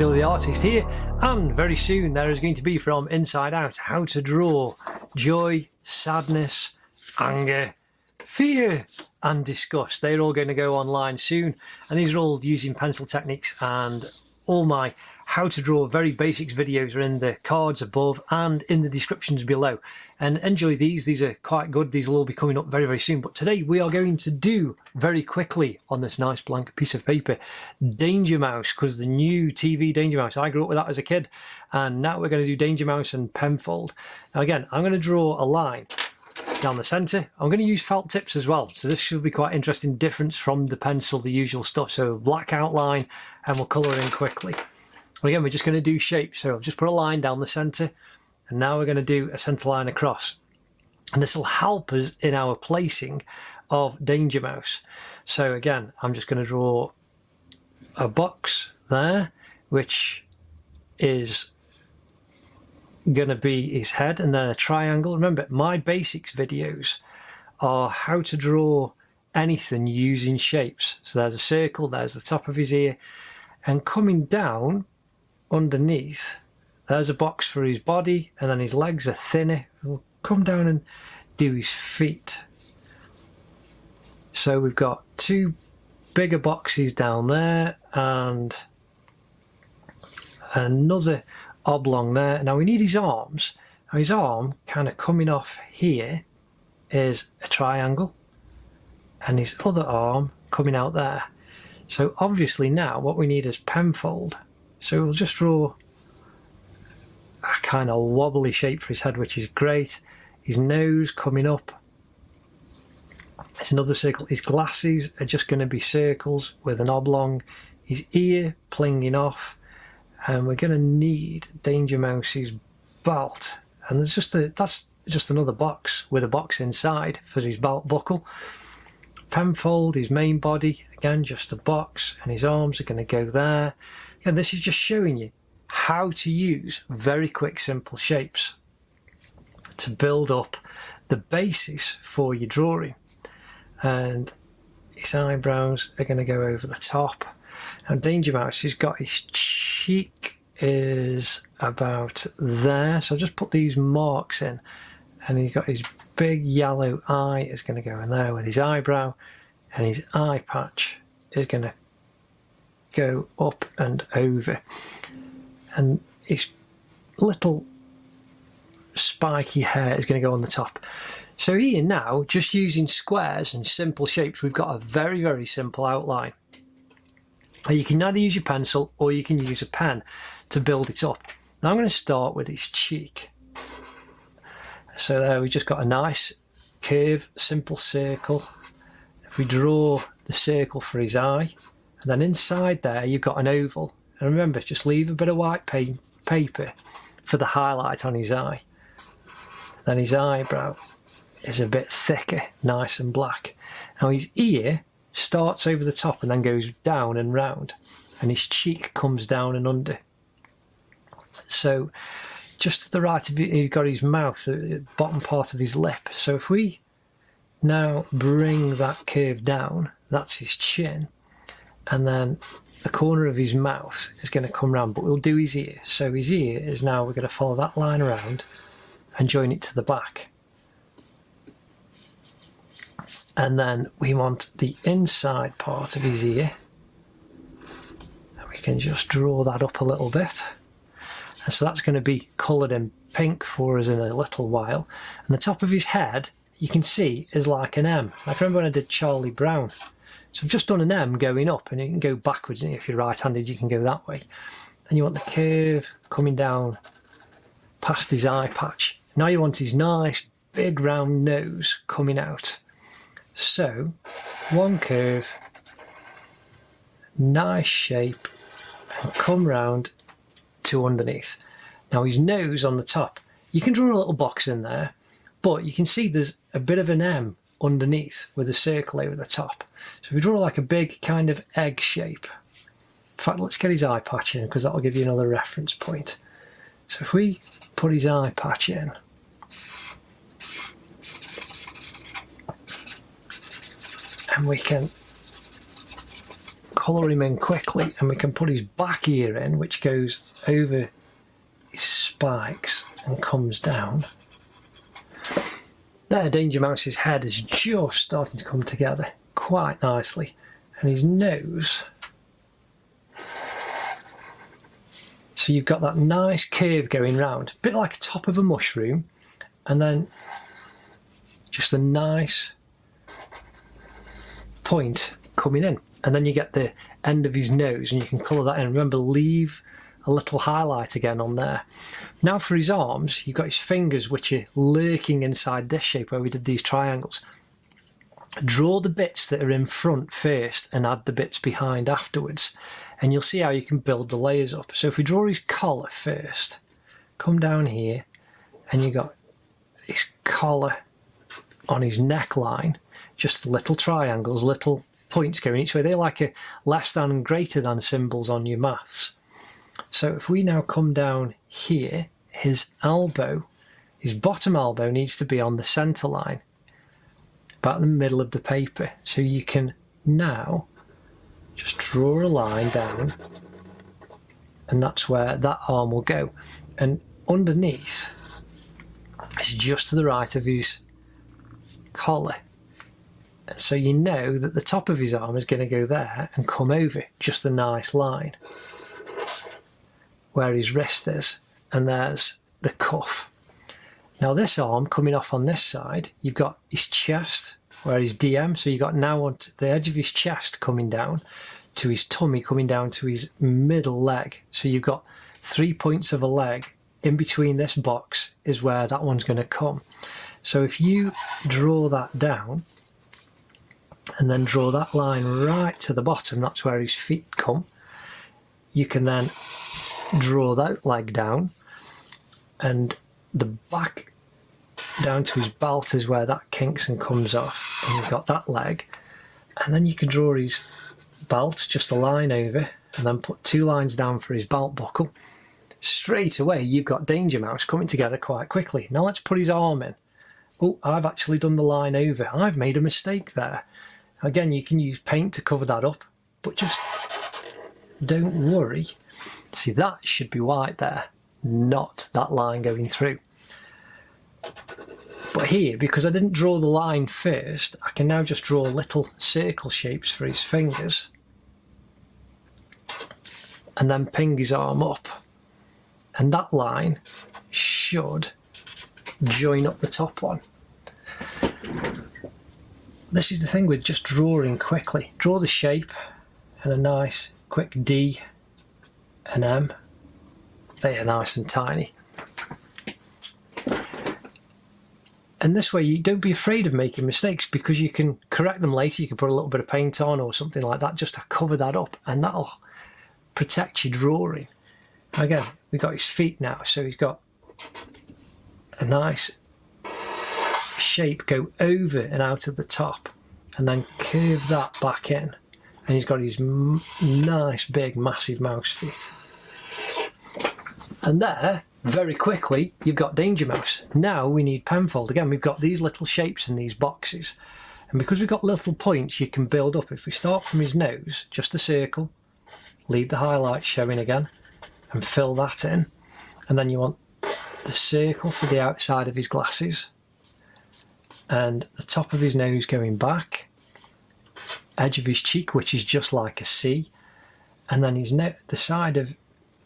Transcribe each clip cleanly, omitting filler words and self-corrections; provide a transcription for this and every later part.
Bill the Artist here, and very soon there is going to be from Inside Out how to draw joy, sadness, anger, fear and disgust. They're all going to go online soon, and these are all using pencil techniques, and all my how to draw very basics videos are in the cards above and in the descriptions below. And enjoy these are quite good. These will all be coming up very, very soon. But today we are going to do very quickly on this nice blank piece of paper Danger Mouse, because the new TV Danger Mouse, I grew up with that as a kid, and now we're going to do Danger Mouse and Penfold. Now again, I'm going to draw a line down the centre. I'm going to use felt tips as well, so this should be quite interesting difference from the pencil, the usual stuff. So black outline, and we'll colour in quickly. Again, we're just going to do shapes, so I've just put a line down the centre, and now we're going to do a centre line across, and this will help us in our placing of Danger Mouse. So again, I'm just going to draw a box there, which is going to be his head, and then a triangle. Remember, my basics videos are how to draw anything using shapes. So there's a circle, there's the top of his ear, and coming down underneath there's a box for his body, and then his legs are thinner. We'll come down and do his feet. So we've got two bigger boxes down there and another oblong there. Now we need his arms. Now his arm kind of coming off here is a triangle, and his other arm coming out there. So obviously now what we need is Penfold. So we'll just draw a kind of wobbly shape for his head, which is great. His nose coming up. It's another circle. His glasses are just going to be circles with an oblong. His ear plinging off. And we're going to need Danger Mouse's belt. And there's that's just another box with a box inside for his belt buckle. Penfold, his main body, again just a box, and his arms are going to go there. And this is just showing you how to use very quick, simple shapes to build up the basis for your drawing. And his eyebrows are going to go over the top. Now Danger Mouse, he's got his cheek is about there, so I'll just put these marks in, and he's got his big yellow eye is going to go in there with his eyebrow, and his eye patch is going to go up and over, and his little spiky hair is going to go on the top. So here now, just using squares and simple shapes, we've got a very, very simple outline. You can either use your pencil or you can use a pen to build it up. Now I'm going to start with his cheek. So there we've just got a nice curve, simple circle. If we draw the circle for his eye, and then inside there you've got an oval. And remember, just leave a bit of white paper for the highlight on his eye. Then his eyebrow is a bit thicker, nice and black. Now his ear starts over the top and then goes down and round, and his cheek comes down and under. So just to the right of it, you've got his mouth, the bottom part of his lip. So if we now bring that curve down, that's his chin, and then the corner of his mouth is going to come round, but we'll do his ear. So his ear is now, we're going to follow that line around and join it to the back. And then we want the inside part of his ear, and we can just draw that up a little bit. And so that's going to be coloured in pink for us in a little while. And the top of his head, you can see, is like an M. I can remember when I did Charlie Brown. So I've just done an M going up, and you can go backwards. If you're right-handed, you can go that way. And you want the curve coming down past his eye patch. Now you want his nice big round nose coming out. So one curve, nice shape, and come round to underneath. Now his nose on the top, you can draw a little box in there, but you can see there's a bit of an M underneath with a circle over the top. So we draw like a big kind of egg shape. In fact, let's get his eye patch in, because that will give you another reference point. So if we put his eye patch in, and we can colour him in quickly, and we can put his back ear in, which goes over his spikes and comes down. There, Danger Mouse's head is just starting to come together quite nicely, and his nose. So you've got that nice curve going round, a bit like the top of a mushroom, and then just a nice point coming in. And then you get the end of his nose, and you can colour that in. Remember, leave a little highlight again on there. Now for his arms, you've got his fingers, which are lurking inside this shape where we did these triangles. Draw the bits that are in front first and add the bits behind afterwards, and you'll see how you can build the layers up. So if we draw his collar first, come down here, and you got his collar on his neckline, just little triangles, little points going each way. They're like a less than and greater than symbols on your maths. So if we now come down here, his elbow, his bottom elbow needs to be on the centre line, about the middle of the paper. So you can now just draw a line down, and that's where that arm will go. And underneath is just to the right of his collar. So you know that the top of his arm is going to go there and come over, just a nice line where his wrist is, and there's the cuff. Now this arm coming off on this side, you've got his chest where his DM, so you've got now on the edge of his chest coming down to his tummy, coming down to his middle leg. So you've got 3 points of a leg. In between this box is where that one's going to come. So if you draw that down and then draw that line right to the bottom, that's where his feet come. You can then draw that leg down, and the back down to his belt is where that kinks and comes off, and you've got that leg. And then you can draw his belt, just a line over, and then put 2 lines down for his belt buckle. Straight away you've got Danger Mouse coming together quite quickly. Now let's put his arm in. Oh, I've actually done the line over. I've made a mistake there. Again, you can use paint to cover that up, but just don't worry. See, that should be white there, not that line going through. But here, because I didn't draw the line first, I can now just draw little circle shapes for his fingers and then ping his arm up. And that line should join up the top one. This is the thing with just drawing quickly. Draw the shape and a nice quick D and M. They are nice and tiny. And this way, you don't be afraid of making mistakes, because you can correct them later. You can put a little bit of paint on or something like that just to cover that up, and that'll protect your drawing. Again, we've got his feet now, so he's got a nice shape go over and out of the top, and then curve that back in, and he's got his nice big massive mouse feet. And there, very quickly, you've got Danger Mouse. Now we need Penfold. Again, we've got these little shapes in these boxes, and because we've got little points you can build up. If we start from his nose, just a circle, leave the highlights showing again, and fill that in. And then you want the circle for the outside of his glasses, and the top of his nose going back, edge of his cheek, which is just like a C, and then his the side of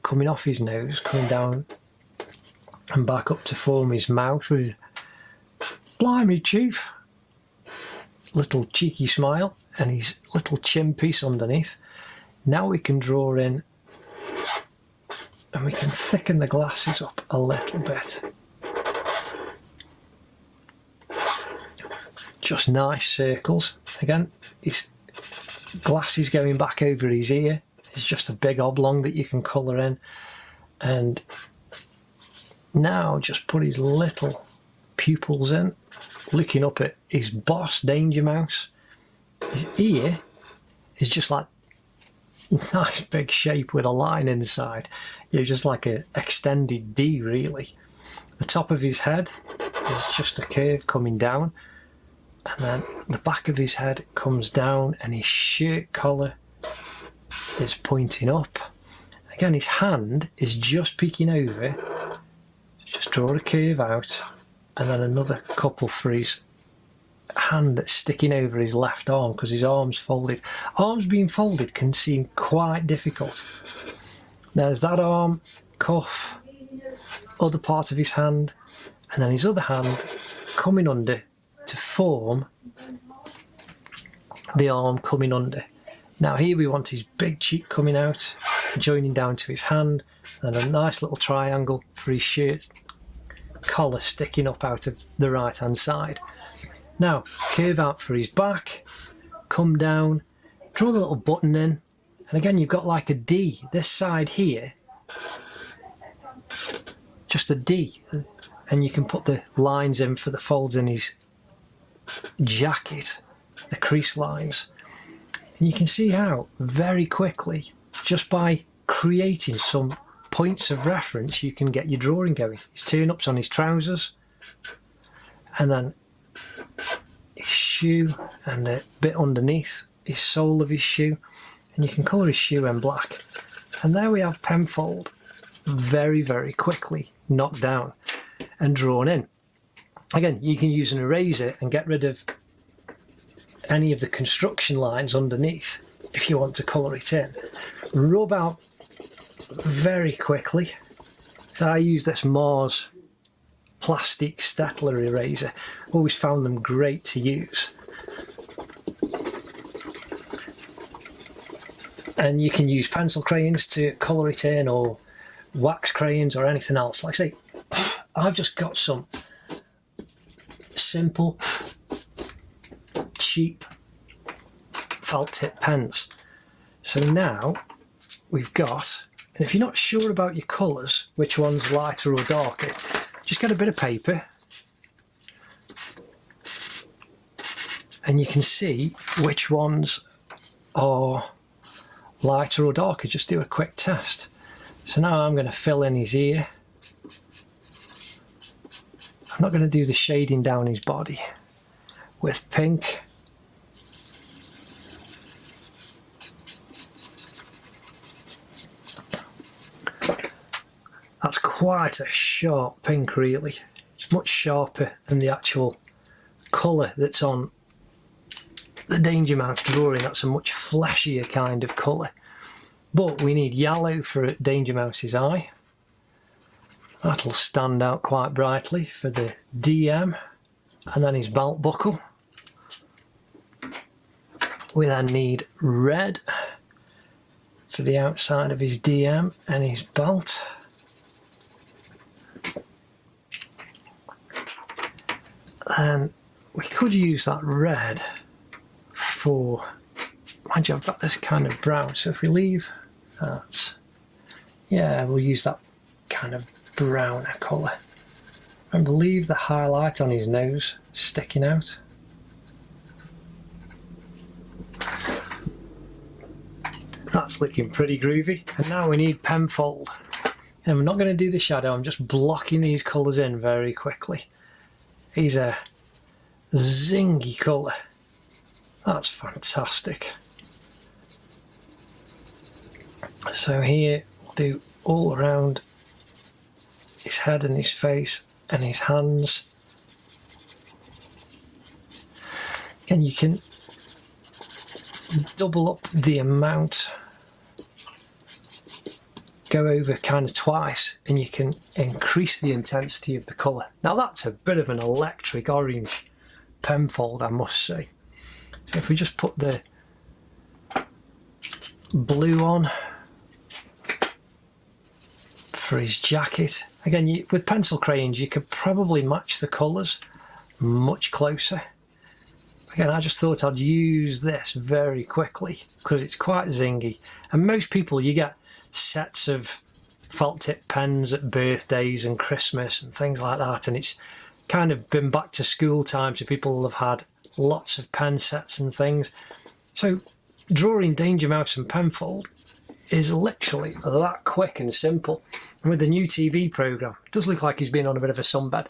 coming off his nose, coming down and back up to form his mouth with "Blimey, Chief!" little cheeky smile, and his little chin piece underneath. Now we can draw in, and we can thicken the glasses up a little bit. Just nice circles. Again, his glasses going back over his ear is just a big oblong that you can colour in. And now just put his little pupils in, looking up at his boss, Danger Mouse. His ear is just like nice big shape with a line inside. You're just like an extended D, really. The top of his head is just a curve coming down, and then the back of his head comes down, and his shirt collar is pointing up. Again, his hand is just peeking over. Just draw a curve out, and then another couple for his hand that's sticking over his left arm because his arm's folded. Arms being folded can seem quite difficult. There's that arm, cuff, other part of his hand, and then his other hand coming under to form the arm coming under. Now here we want his big cheek coming out, joining down to his hand, and a nice little triangle for his shirt collar sticking up out of the right hand side. Now curve out for his back, come down, draw the little button in, and again you've got like a D. This side here, just a D, and you can put the lines in for the folds in his jacket, the crease lines. And you can see how very quickly, just by creating some points of reference, you can get your drawing going. His turn-ups on his trousers, and then his shoe, and the bit underneath his sole of his shoe, and you can colour his shoe in black. And there we have Penfold very, very quickly knocked down and drawn in. Again, you can use an eraser and get rid of any of the construction lines underneath if you want to colour it in. Rub out very quickly. So I use this Mars plastic Stettler eraser. Always found them great to use. And you can use pencil crayons to colour it in, or wax crayons, or anything else. Like I say, I've just got some simple, cheap felt tip pens. So now we've got, and if you're not sure about your colours, which one's lighter or darker, just get a bit of paper and you can see which ones are lighter or darker. Just do a quick test. So now I'm going to fill in his ear. I'm not going to do the shading down his body with pink. That's quite a sharp pink, really. It's much sharper than the actual colour that's on the Danger Mouse drawing. That's a much fleshier kind of colour. But we need yellow for Danger Mouse's eye. That'll stand out quite brightly for the DM, and then his belt buckle. We then need red for the outside of his DM and his belt. And we could use that red for, mind you, I've got this kind of brown, so if we leave that, yeah, we'll use that kind of browner colour. And leave the highlight on his nose sticking out. That's looking pretty groovy. And now we need Penfold. And I'm not going to do the shadow, I'm just blocking these colours in very quickly. He's a zingy colour. That's fantastic. So here we'll do all around his head and his face and his hands. And you can double up the amount, go over kind of twice, and you can increase the intensity of the colour. Now that's a bit of an electric orange Penfold, I must say. So if we just put the blue on for his jacket. Again, with pencil crayons you could probably match the colours much closer. Again, I just thought I'd use this very quickly because it's quite zingy. And most people, you get sets of felt tip pens at birthdays and Christmas and things like that, and it's kind of been back to school time, so people have had lots of pen sets and things. So drawing Danger Mouse and Penfold is literally that quick and simple. And with the new TV programme, it does look like he's been on a bit of a sunbed.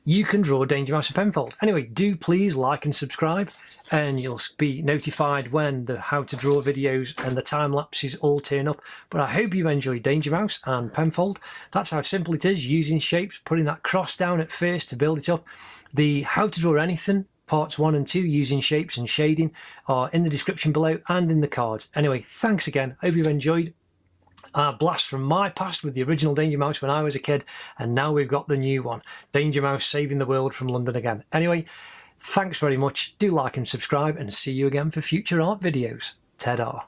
you can draw DangerMouse and Penfold. Anyway, do please like and subscribe, and you'll be notified when the how to draw videos and the time lapses all turn up. But I hope you enjoyed DangerMouse and Penfold. That's how simple it is, using shapes, putting that cross down at first to build it up. The how to draw anything parts 1 and 2 using shapes and shading are in the description below and in the cards. Anyway, thanks again. Hope you've enjoyed. A blast from my past with the original DangerMouse when I was a kid, and now we've got the new one, DangerMouse saving the world from London again. Anyway, thanks very much. Do like and subscribe, and see you again for future art videos. Ta-da.